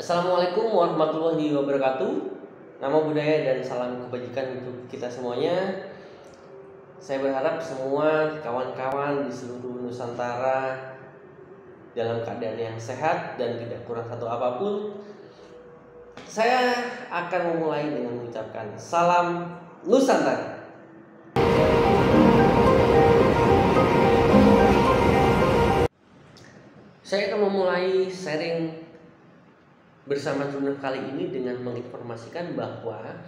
Assalamualaikum warahmatullahi wabarakatuh. Nama budaya dan salam kebajikan untuk kita semuanya. Saya berharap semua kawan-kawan di seluruh Nusantara dalam keadaan yang sehat dan tidak kurang satu apapun. Saya akan memulai dengan mengucapkan salam Nusantara. Saya akan memulai sharing bersama Trunef kali ini dengan menginformasikan bahwa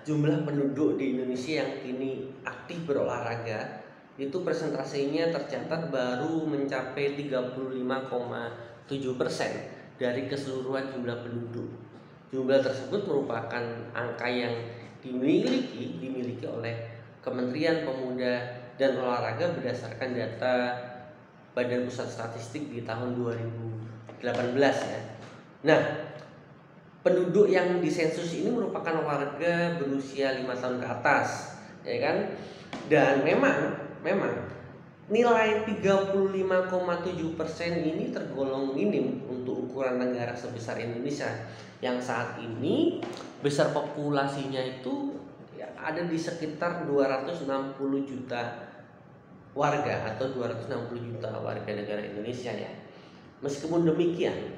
jumlah penduduk di Indonesia yang kini aktif berolahraga itu persentasenya tercatat baru mencapai 35,7% dari keseluruhan jumlah penduduk. Jumlah tersebut merupakan angka yang dimiliki oleh Kementerian Pemuda dan Olahraga berdasarkan data Badan Pusat Statistik di tahun 2018 ya. Nah, penduduk yang disensus ini merupakan warga berusia 5 tahun ke atas, ya kan? Dan memang nilai 35,7% ini tergolong minim untuk ukuran negara sebesar Indonesia yang saat ini besar populasinya itu ya, ada di sekitar 260 juta warga atau 260 juta warga negara Indonesia ya. Meskipun demikian,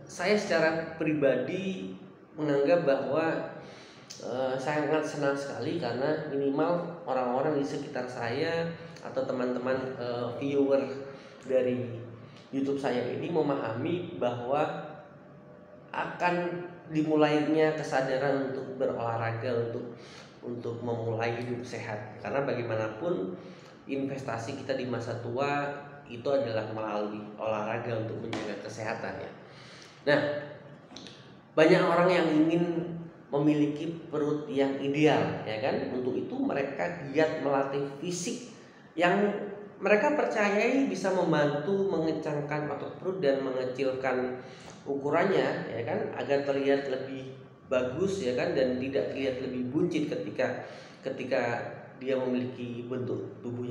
saya secara pribadi menganggap bahwa saya sangat senang sekali karena minimal orang-orang di sekitar saya atau teman-teman viewer dari YouTube saya ini memahami bahwa akan dimulainya kesadaran untuk berolahraga, untuk memulai hidup sehat. Karena bagaimanapun investasi kita di masa tua itu adalah melalui olahraga untuk menjaga kesehatan ya. Nah, banyak orang yang ingin memiliki perut yang ideal, ya kan? Untuk itu mereka giat melatih fisik yang mereka percayai bisa membantu mengencangkan otot perut dan mengecilkan ukurannya, ya kan? Agar terlihat lebih bagus, ya kan? Dan tidak terlihat lebih buncit ketika dia memiliki bentuk tubuh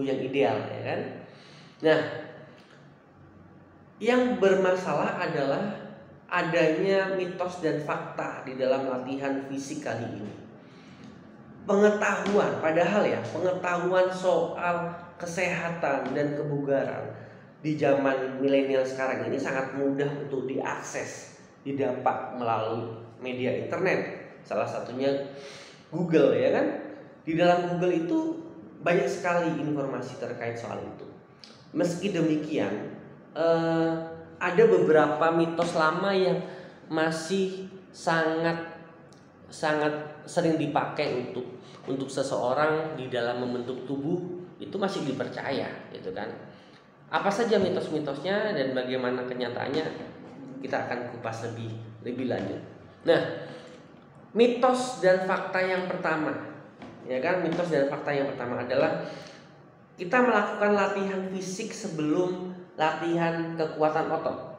yang ideal, ya kan? Nah, yang bermasalah adalah adanya mitos dan fakta di dalam latihan fisik kali ini. Pengetahuan soal kesehatan dan kebugaran di zaman milenial sekarang ini sangat mudah untuk diakses, didapat melalui media internet. Salah satunya Google, ya kan? Di dalam Google itu banyak sekali informasi terkait soal itu. Meski demikian, ada beberapa mitos lama yang masih sangat sering dipakai untuk seseorang di dalam membentuk tubuh, itu masih dipercaya, gitu kan? Apa saja mitos-mitosnya dan bagaimana kenyataannya, kita akan kupas lebih lanjut. Nah, mitos dan fakta yang pertama, ya kan? Mitos dan fakta yang pertama adalah kita melakukan latihan fisik sebelum latihan kekuatan otot.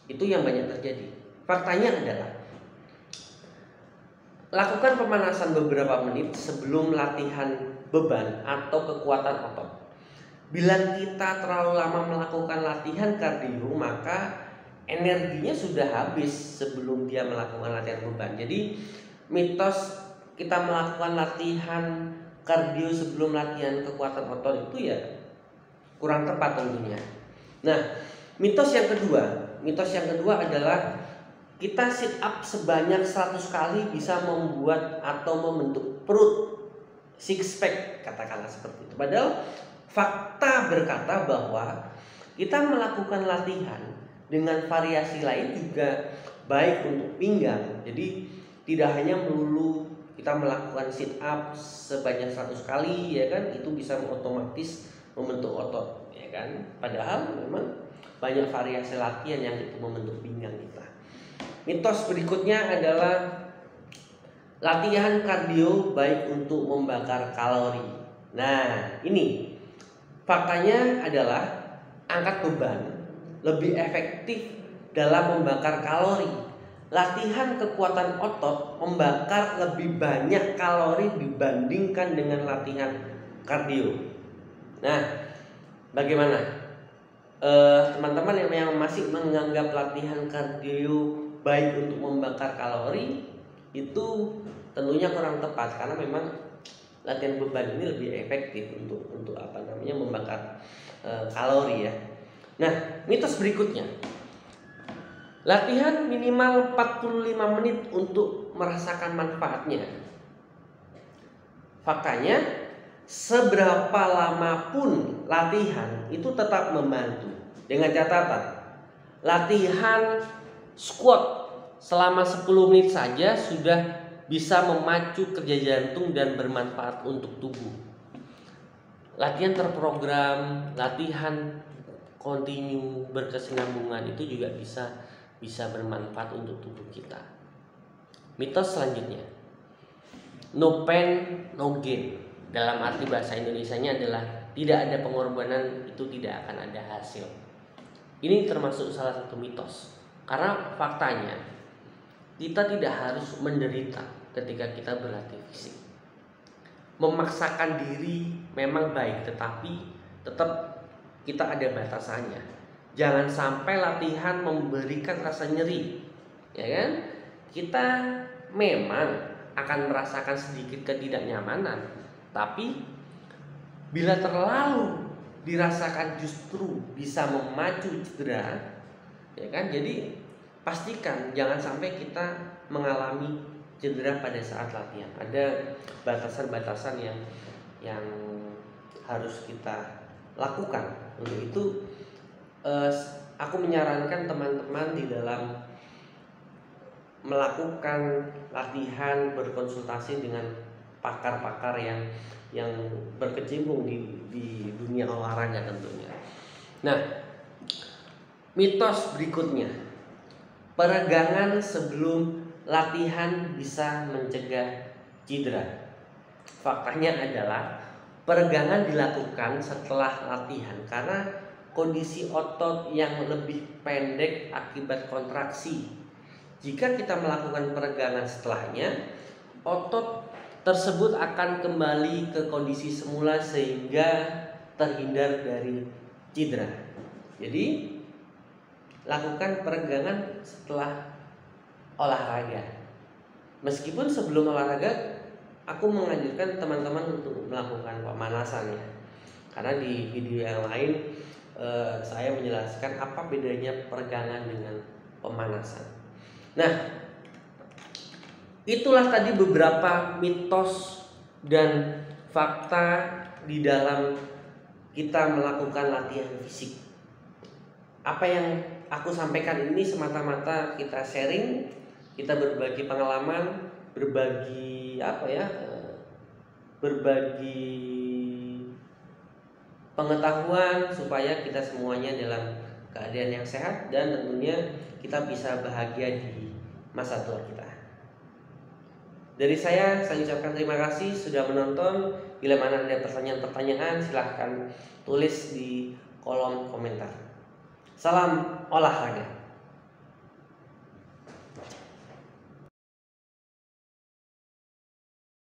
Itu yang banyak terjadi. Faktanya adalah lakukan pemanasan beberapa menit sebelum latihan beban atau kekuatan otot. Bila kita terlalu lama melakukan latihan kardio, maka energinya sudah habis sebelum dia melakukan latihan beban. Jadi mitos kita melakukan latihan kardio sebelum latihan kekuatan otot itu ya kurang tepat tentunya. Nah, mitos yang kedua adalah kita sit up sebanyak 100 kali bisa membuat atau membentuk perut six pack, katakanlah seperti itu. Padahal fakta berkata bahwa kita melakukan latihan dengan variasi lain juga baik untuk pinggang. Jadi tidak hanya melulu kita melakukan sit up sebanyak 100 kali, ya kan? Itu bisa otomatis membentuk otot, ya kan? Padahal memang banyak variasi latihan yang itu membentuk pinggang kita. Mitos berikutnya adalah latihan kardio baik untuk membakar kalori. Nah, ini faktanya adalah angkat beban lebih efektif dalam membakar kalori. Latihan kekuatan otot membakar lebih banyak kalori dibandingkan dengan latihan kardio. Nah, bagaimana? teman-teman yang masih menganggap latihan kardio baik untuk membakar kalori, itu tentunya kurang tepat, karena memang latihan beban ini lebih efektif untuk membakar kalori ya. Nah, mitos berikutnya, latihan minimal 45 menit untuk merasakan manfaatnya. Faktanya, seberapa lama pun latihan itu tetap membantu. Dengan catatan, latihan squat selama 10 menit saja sudah bisa memacu kerja jantung dan bermanfaat untuk tubuh. Latihan terprogram, latihan kontinu berkesinambungan itu juga bisa bermanfaat untuk tubuh kita. Mitos selanjutnya, no pain no gain, dalam arti bahasa Indonesianya adalah tidak ada pengorbanan itu tidak akan ada hasil. Ini termasuk salah satu mitos, karena faktanya kita tidak harus menderita ketika kita berlatih fisik. Memaksakan diri memang baik, tetapi tetap kita ada batasannya. Jangan sampai latihan memberikan rasa nyeri, ya kan? Kita memang akan merasakan sedikit ketidaknyamanan, tapi bila terlalu dirasakan justru bisa memacu cedera, ya kan? Jadi pastikan jangan sampai kita mengalami cedera pada saat latihan. Ada batasan-batasan yang harus kita lakukan. Untuk itu aku menyarankan teman-teman di dalam melakukan latihan berkonsultasi dengan pakar-pakar yang berkecimpung di dunia olahraga tentunya. Nah, mitos berikutnya, peregangan sebelum latihan bisa mencegah cedera. Faktanya adalah peregangan dilakukan setelah latihan karena kondisi otot yang lebih pendek akibat kontraksi. Jika kita melakukan peregangan setelahnya, otot tersebut akan kembali ke kondisi semula sehingga terhindar dari cedera. Jadi lakukan peregangan setelah olahraga. Meskipun sebelum olahraga aku menganjurkan teman-teman untuk melakukan pemanasan ya. Karena di video yang lain saya menjelaskan apa bedanya peregangan dengan pemanasan. Nah, itulah tadi beberapa mitos dan fakta di dalam kita melakukan latihan fisik. Apa yang aku sampaikan ini semata-mata kita sharing, kita berbagi pengalaman, berbagi pengetahuan supaya kita semuanya dalam keadaan yang sehat dan tentunya kita bisa bahagia di masa tua kita. Dari saya ucapkan terima kasih sudah menonton. Bila mana ada pertanyaan-pertanyaan silahkan tulis di kolom komentar. Salam olahraga.